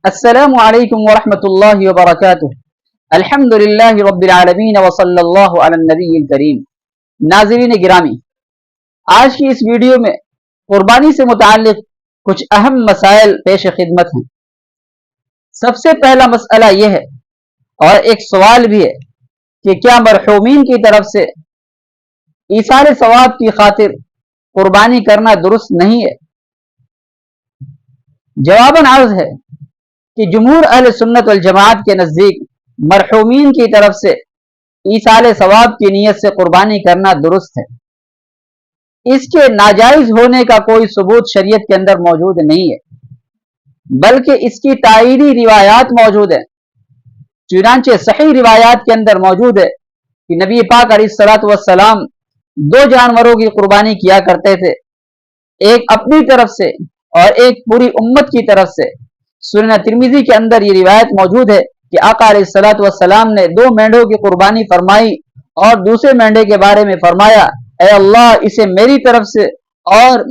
السلام علیکم ورحمۃ اللہ وبرکاتہ۔ الحمدللہ رب العالمین وصلی اللہ علی النبی الکریم۔ ناظرین گرامی، آج کی اس ویڈیو میں قربانی سے متعلق کچھ اہم مسائل پیش خدمت ہیں۔ سب سے پہلا مسئلہ یہ ہے اور ایک سوال بھی ہے کہ کیا مرحومین کی طرف سے ایصال ثواب کی خاطر قربانی کرنا درست نہیں ہے؟ جواباً عرض ہے کہ جمہور اہل سنت والجماعت کے نزدیک مرحومین کی طرف سے ایصال ثواب کی نیت سے قربانی کرنا درست ہے۔ اس کے ناجائز ہونے کا کوئی ثبوت شریعت کے اندر موجود نہیں ہے، بلکہ اس کی تائیدی روایات موجود ہیں۔ چنانچہ صحیح روایات کے اندر موجود ہے کہ نبی پاک علیہ الصلوۃ والسلام دو جانوروں کی قربانی کیا کرتے تھے، ایک اپنی طرف سے اور ایک پوری امت کی طرف سے۔ سنن ترمذی کے اندر یہ روایت موجود ہے کہ آقا علیہ الصلوۃ والسلام نے دو مینڈوں کی قربانی فرمائی اور دوسرے مینڈے کے بارے میں فرمایا، اے اللہ اسے میری طرف سے اور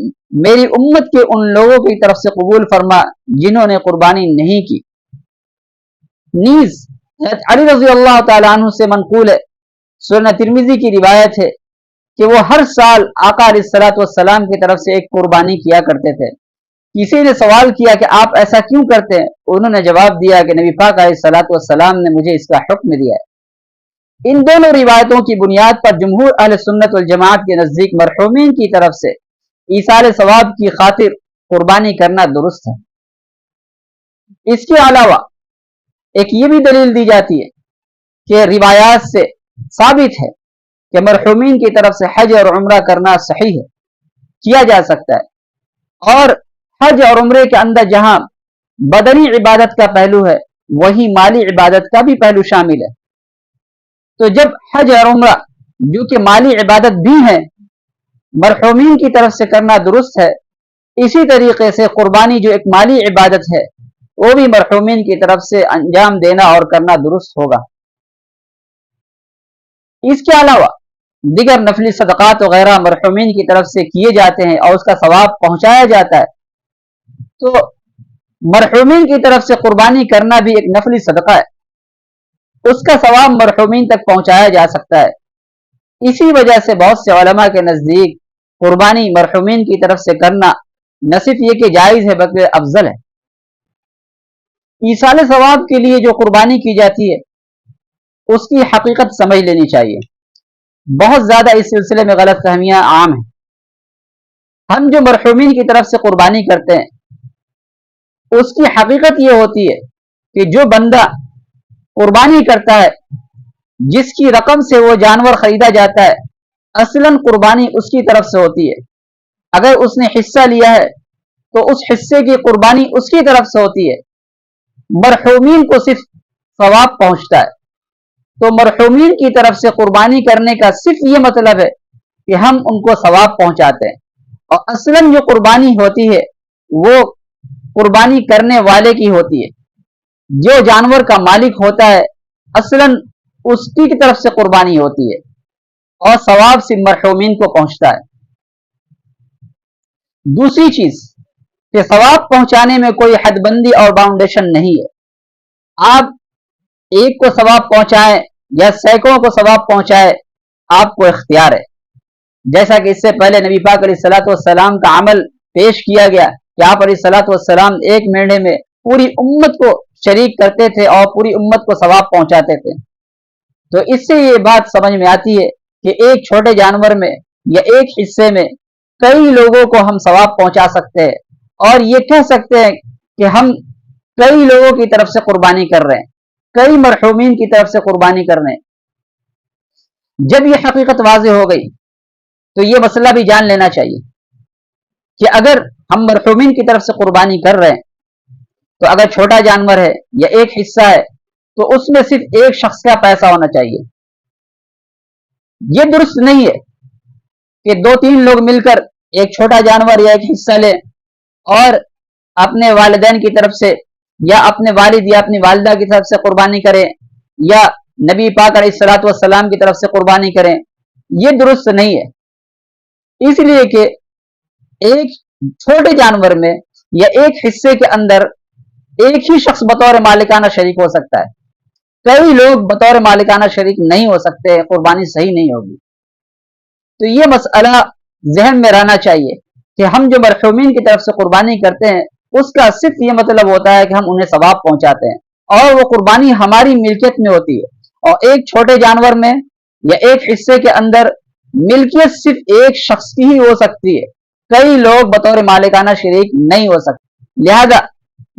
میری امت کے ان لوگوں کی طرف سے قبول فرما جنہوں نے قربانی نہیں کی۔ نیز حضرت علی رضی اللہ تعالیٰ عنہ سے منقول ہے، سنن ترمذی کی روایت ہے کہ وہ ہر سال آقا علیہ الصلوۃ والسلام کی طرف سے ایک قربانی کیا کرتے تھے۔ کسی نے سوال کیا کہ آپ ایسا کیوں کرتے ہیں؟ انہوں نے جواب دیا کہ نبی پاک علیہ الصلوۃ والسلام نے مجھے اس کا حکم دیا ہے۔ ان دونوں روایتوں کی بنیاد پر جمہور اہل سنت والجماعت کے نزدیک مرحومین کی طرف سے ایصال ثواب کی خاطر قربانی کرنا درست ہے۔ اس کے علاوہ ایک یہ بھی دلیل دی جاتی ہے کہ روایات سے ثابت ہے کہ مرحومین کی طرف سے حج اور عمرہ کرنا صحیح ہے، کیا جا سکتا ہے، اور حج اور عمرے کے اندر جہاں بدنی عبادت کا پہلو ہے وہی مالی عبادت کا بھی پہلو شامل ہے۔ تو جب حج اور عمرہ جو کہ مالی عبادت بھی ہیں مرحومین کی طرف سے کرنا درست ہے، اسی طریقے سے قربانی جو ایک مالی عبادت ہے وہ بھی مرحومین کی طرف سے انجام دینا اور کرنا درست ہوگا۔ اس کے علاوہ دیگر نفلی صدقات وغیرہ مرحومین کی طرف سے کیے جاتے ہیں اور اس کا ثواب پہنچایا جاتا ہے، تو مرحومین کی طرف سے قربانی کرنا بھی ایک نفلی صدقہ ہے، اس کا ثواب مرحومین تک پہنچایا جا سکتا ہے۔ اسی وجہ سے بہت سے علماء کے نزدیک قربانی مرحومین کی طرف سے کرنا نہ صرف یہ کہ جائز ہے بلکہ افضل ہے۔ ایصال ثواب کے لیے جو قربانی کی جاتی ہے اس کی حقیقت سمجھ لینی چاہیے۔ بہت زیادہ اس سلسلے میں غلط فہمیاں عام ہیں۔ ہم جو مرحومین کی طرف سے قربانی کرتے ہیں اس کی حقیقت یہ ہوتی ہے کہ جو بندہ قربانی کرتا ہے، جس کی رقم سے وہ جانور خریدا جاتا ہے، اصلاً قربانی اس کی طرف سے ہوتی ہے۔ اگر اس نے حصہ لیا ہے تو اس حصے کی قربانی اس کی طرف سے ہوتی ہے، مرحومین کو صرف ثواب پہنچتا ہے۔ تو مرحومین کی طرف سے قربانی کرنے کا صرف یہ مطلب ہے کہ ہم ان کو ثواب پہنچاتے ہیں، اور اصلاً جو قربانی ہوتی ہے وہ قربانی کرنے والے کی ہوتی ہے۔ جو جانور کا مالک ہوتا ہے اصلاً اس کی طرف سے قربانی ہوتی ہے اور ثواب سے مرحومین کو پہنچتا ہے۔ دوسری چیز کہ ثواب پہنچانے میں کوئی حد بندی اور باؤنڈیشن نہیں ہے۔ آپ ایک کو ثواب پہنچائیں یا سینکڑوں کو ثواب پہنچائیں، آپ کو اختیار ہے۔ جیسا کہ اس سے پہلے نبی پاک علیہ الصلوۃ والسلام کا عمل پیش کیا گیا کہ آپ علیہ الصلوۃ والسلام ایک مہینے میں پوری امت کو شریک کرتے تھے اور پوری امت کو ثواب پہنچاتے تھے۔ تو اس سے یہ بات سمجھ میں آتی ہے کہ ایک چھوٹے جانور میں یا ایک حصے میں کئی لوگوں کو ہم ثواب پہنچا سکتے ہیں، اور یہ کہہ سکتے ہیں کہ ہم کئی لوگوں کی طرف سے قربانی کر رہے ہیں، کئی مرحومین کی طرف سے قربانی کر رہے ہیں۔ جب یہ حقیقت واضح ہو گئی تو یہ مسئلہ بھی جان لینا چاہیے کہ اگر ہم مرحومین کی طرف سے قربانی کر رہے ہیں تو اگر چھوٹا جانور ہے یا ایک حصہ ہے تو اس میں صرف ایک شخص کا پیسہ ہونا چاہیے۔ یہ درست نہیں ہے کہ دو تین لوگ مل کر ایک چھوٹا جانور یا ایک حصہ لیں اور اپنے والدین کی طرف سے یا اپنے والد یا اپنی والدہ کی طرف سے قربانی کریں یا نبی پاک علیہ الصلوۃ والسلام کی طرف سے قربانی کریں۔ یہ درست نہیں ہے، اس لیے کہ ایک چھوٹے جانور میں یا ایک حصے کے اندر एक ही शख्स बतौर मालिकाना शरीक हो सकता है, कई लोग बतौर मालिकाना शरीक नहीं हो सकते, कुर्बानी सही नहीं होगी। तो ये मसला जहन में रहना चाहिए कि हम जो मरहूमीन की तरफ से कुर्बानी करते हैं उसका सिर्फ ये मतलब होता है कि हम उन्हें सवाब पहुंचाते हैं, और वो कुर्बानी हमारी मिल्कियत में होती है। और एक छोटे जानवर में या एक हिस्से के अंदर मिल्कियत सिर्फ एक शख्स की ही हो सकती है, कई लोग बतौर मालिकाना शरीक नहीं हो सकते। लिहाजा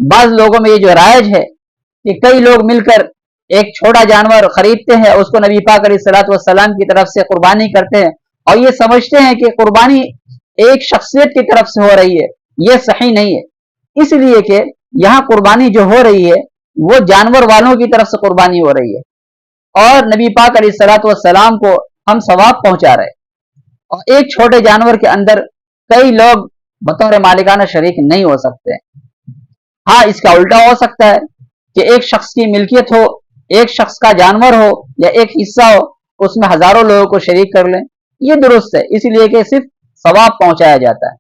बाज लोगों में ये जो राइज है कि कई लोग मिलकर एक छोटा जानवर खरीदते हैं, उसको नबी पाक अलैहिस्सलातु वस्सलाम की तरफ से कुर्बानी करते हैं और ये समझते हैं कि कुर्बानी एक शख्सियत की तरफ से हो रही है। ये सही नहीं है, इसलिए कि यहाँ कुर्बानी जो हो रही है वो जानवर वालों की तरफ से कुर्बानी हो रही है और नबी पाक अलैहिस्सलातु वस्सलाम को हम सवाब पहुंचा रहे हैं। और एक छोटे जानवर के अंदर कई लोग बतौर मालिकाना शरीक नहीं हो सकते। हाँ, इसका उल्टा हो सकता है कि एक शख्स की मिल्कियत हो, एक शख्स का जानवर हो या एक हिस्सा हो, उसमें हजारों लोगों को शरीक कर लें, ये दुरुस्त है, इसलिए कि सिर्फ सवाब पहुंचाया जाता है।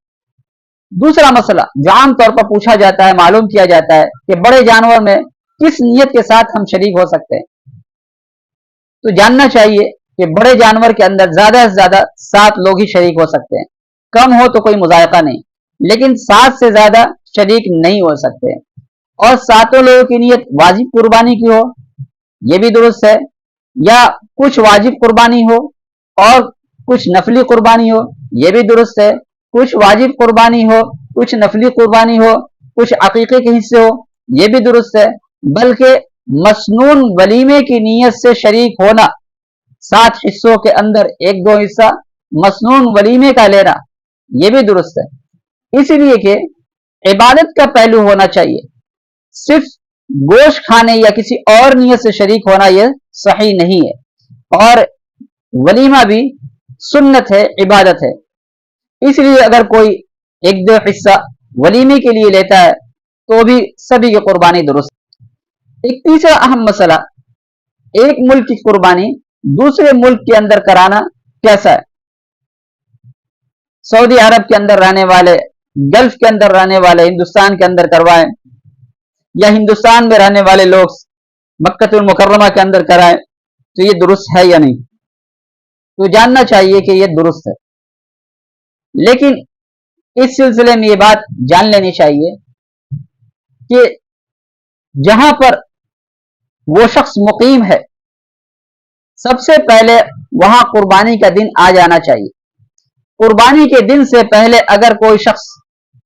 दूसरा मसला जो आम तौर पर पूछा जाता है, मालूम किया जाता है कि बड़े जानवर में किस नियत के साथ हम शरीक हो सकते हैं। तो जानना चाहिए कि बड़े जानवर के अंदर ज्यादा से ज्यादा 7 लोग ही शरीक हो सकते हैं, कम हो तो कोई मुजायका नहीं, लेकिन 7 से ज्यादा शरीक नहीं हो सकते। और 7 लोगों की नियत वाजिब कुर्बानी की हो, यह भी दुरुस्त है, या कुछ वाजिब कुर्बानी हो और कुछ नफली कुर्बानी हो, यह भी दुरुस्त है। कुछ वाजिब कुर्बानी हो, कुछ नफली कुर्बानी हो, कुछ अकीके के हिस्से हो, यह भी दुरुस्त है। बल्कि मसनून वलीमे की नीयत से शरीक होना, 7 हिस्सों के अंदर 1-2 हिस्सा मसनून वलीमे का लेना, यह भी दुरुस्त है। इसलिए कि इबादत का पहलू होना चाहिए, सिर्फ गोश्त खाने या किसी और नियत से शरीक होना यह सही नहीं है। और वलीमा भी सुन्नत है, इबादत है, इसलिए अगर कोई 1-2 हिस्सा वलीमे के लिए लेता है तो भी सभी की कुर्बानी दुरुस्त। एक तीसरा अहम मसला, एक मुल्क की कुर्बानी दूसरे मुल्क के अंदर कराना कैसा है। सऊदी अरब के अंदर रहने वाले, गल्फ के अंदर रहने वाले हिंदुस्तान के अंदर करवाएं, या हिंदुस्तान में रहने वाले लोग मक्कतुल मुकर्रमा के अंदर कराएं, तो ये दुरुस्त है या नहीं। तो जानना चाहिए कि यह दुरुस्त है, लेकिन इस सिलसिले में यह बात जान लेनी चाहिए कि जहां पर वो शख्स मुकीम है, सबसे पहले वहां कुर्बानी का दिन आ जाना चाहिए। कुर्बानी के दिन से पहले अगर कोई शख्स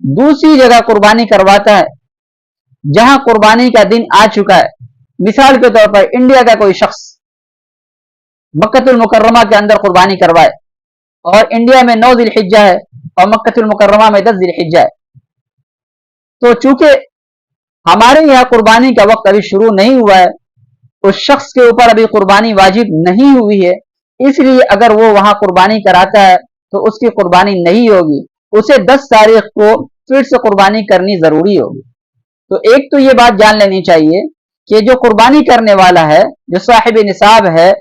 दूसरी जगह कुर्बानी करवाता है जहां कुर्बानी का दिन आ चुका है, मिसाल के तौर पर इंडिया का कोई शख्स मक्कतुल मुकर्रमा के अंदर कुर्बानी करवाए और इंडिया में 9 ज़िलहिज्जा है और मक्कतुल मुकर्रमा में 10 ज़िलहिज्जा है, तो चूंकि हमारे यहाँ कुर्बानी का वक्त अभी शुरू नहीं हुआ है, उस शख्स के ऊपर अभी कुर्बानी वाजिब नहीं हुई है, इसलिए अगर वो वहां कुर्बानी कराता है तो उसकी कुर्बानी नहीं होगी, उसे 10 तारीख को फिर से कुर्बानी करनी जरूरी होगी। तो एक तो ये बात जान लेनी चाहिए कि जो कुर्बानी करने वाला है, जो साहिब निसाब है,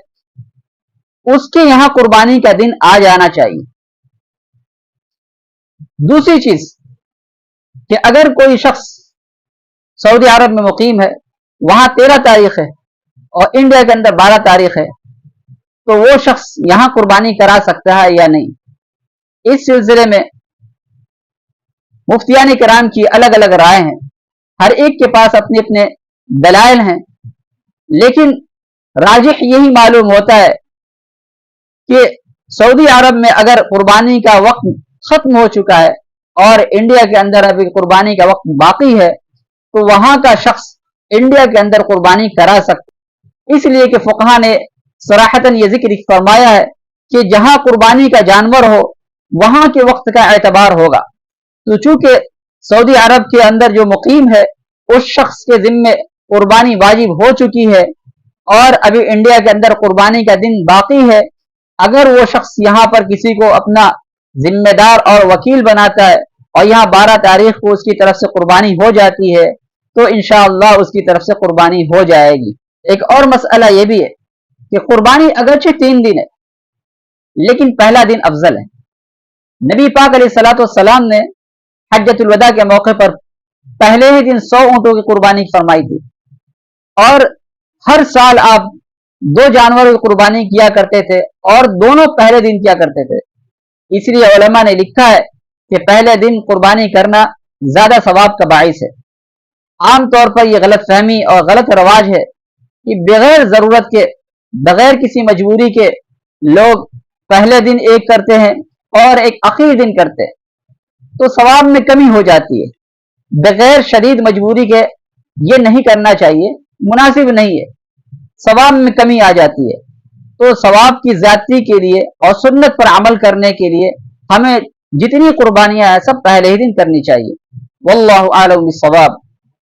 उसके यहां कुर्बानी का दिन आ जाना चाहिए। दूसरी चीज कि अगर कोई शख्स सऊदी अरब में मुकीम है, वहां 13 तारीख है और इंडिया के अंदर 12 तारीख है, तो वो शख्स यहां कुर्बानी करा सकता है या नहीं। इस सिलसिले में मुफ्तियान किराम की अलग अलग राय हैं, हर एक के पास अपने अपने दलाइल हैं, लेकिन राजिह यही मालूम होता है कि सऊदी अरब में अगर कुर्बानी का वक्त खत्म हो चुका है और इंडिया के अंदर अभी कुर्बानी का वक्त बाकी है, तो वहां का शख्स इंडिया के अंदर कुर्बानी करा सकता। इसलिए कि फुकहा ने सराहतन ये जिक्र फरमाया है कि जहां कुर्बानी का जानवर हो वहां के वक्त का एतबार होगा। तो चूंकि सऊदी अरब के अंदर जो मुकीम है उस शख्स के जिम्मे कुर्बानी वाजिब हो चुकी है और अभी इंडिया के अंदर कुर्बानी का दिन बाकी है, अगर वो शख्स यहाँ पर किसी को अपना जिम्मेदार और वकील बनाता है और यहाँ 12 तारीख को उसकी तरफ से कुर्बानी हो जाती है, तो इंशाअल्लाह उसकी तरफ से कुर्बानी हो जाएगी। एक और मसला यह भी है कि कुर्बानी अगरचे 3 दिन है, लेकिन पहला दिन अफजल है। नबी पाक अलैहिस्सलातु वस्सलाम ने हज्जतुल वदा के मौके पर पहले ही दिन 100 ऊँटों की कुर्बानी फरमाई थी, और हर साल आप 2 जानवरों की कुर्बानी किया करते थे, और दोनों पहले दिन किया करते थे। इसलिए उलमा ने लिखा है कि पहले दिन कुर्बानी करना ज्यादा सवाब का बाइस है। आम तौर पर यह गलत फहमी और गलत रवाज है कि बगैर जरूरत के, बगैर किसी मजबूरी के लोग पहले दिन एक करते हैं और एक आखिरी दिन करते हैं, तो सवाब में कमी हो जाती है। बगैर शदीद मजबूरी के ये नहीं करना चाहिए, मुनासिब नहीं है, सवाब में कमी आ जाती है। तो सवाब की ज्यादती के लिए और सुन्नत पर अमल करने के लिए हमें जितनी कुर्बानियां हैं सब पहले ही दिन करनी चाहिए। वल्लाहु आलम बिस्सवाब।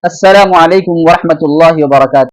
अस्सलामु अलैकुम वरहमतुल्लाहि वबरकातुहू।